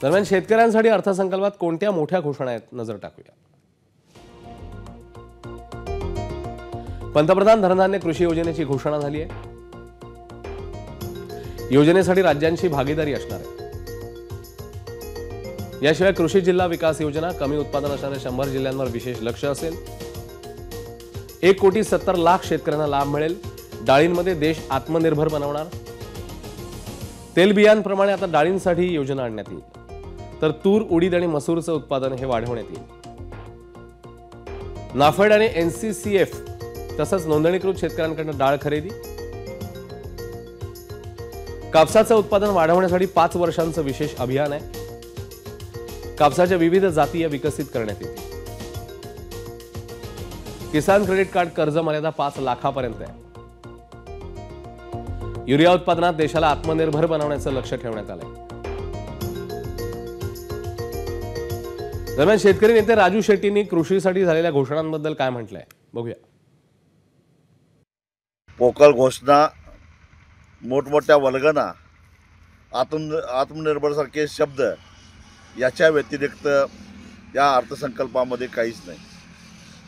दरम्यान शेतकऱ्यांसाठी अर्थसंकल्पात कोणत्या मोठ्या घोषणा आहेत नजर टाकूया। पंतप्रधान धनधान्य कृषी योजनेची घोषणा झाली आहे। योजनेसाठी राज्यांची भागीदारी असणार आहे। याशिवाय कृषी जिल्हा विकास योजना, कमी उत्पादन असणाऱ्या 100 जिल्ह्यांवर विशेष लक्ष असेल। 1,70,00,000 शेतकऱ्यांना लाभ मिळेल। डाळींमध्ये देश आत्मनिर्भर बनवणार। तेलबियांप्रमाणे आता डाळींसाठी योजना आणण्यात येईल। तर तूर, उडीद आणि मसूरचं उत्पादन हे वाढवण्यात येईल। नाफेड आणि NCCF तसंच नोंदणीकृत शेतकऱ्यांकडून डाळ खरेदी। कापसाचं उत्पादन वाढवण्यासाठी 5 वर्षांचं विशेष अभियान आहे। कापसाच्या विविध जाती विकसित करण्यात येतील। किसान क्रेडिट कार्ड कर्ज मर्यादा 5 लाखापर्यंत आहे। युरिया उत्पादनात देशाला आत्मनिर्भर बनवण्याचं लक्ष ठेवण्यात आलंय। दरम्यान शेतकरी नेते राजू शेट्टींनी कृषीसाठी झालेल्या घोषणांबद्दल काय म्हटलंय बघूया। पोकळ घोषणा, मोठमोठ्या वल्गना, आत्मनिर्भर सारखे शब्द याच्या व्यतिरिक्त या अर्थसंकल्पामध्ये काहीच नाही।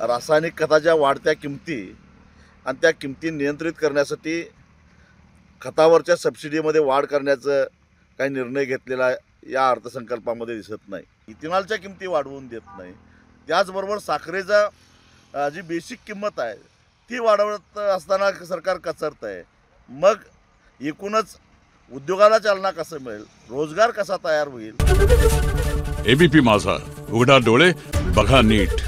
रासायनिक खताच्या वाढत्या किमती आणि त्या किमती नियंत्रित करण्यासाठी खतावरच्या सबसिडीमध्ये वाढ करण्याचं काही निर्णय घेतलेला या अर्थसंकल्पामध्ये दिसत नाही। इथेनॉलच्या किमती वाढवून देत नाही। त्याचबरोबर साखरेचा जी बेसिक किंमत आहे ती वाढवत असताना सरकार कचरत आहे। मग एकूणच उद्योगाला चालना कसं मिळेल, रोजगार कसा तयार होईल। ABP माझा, उघडा डोळे बघा नीट।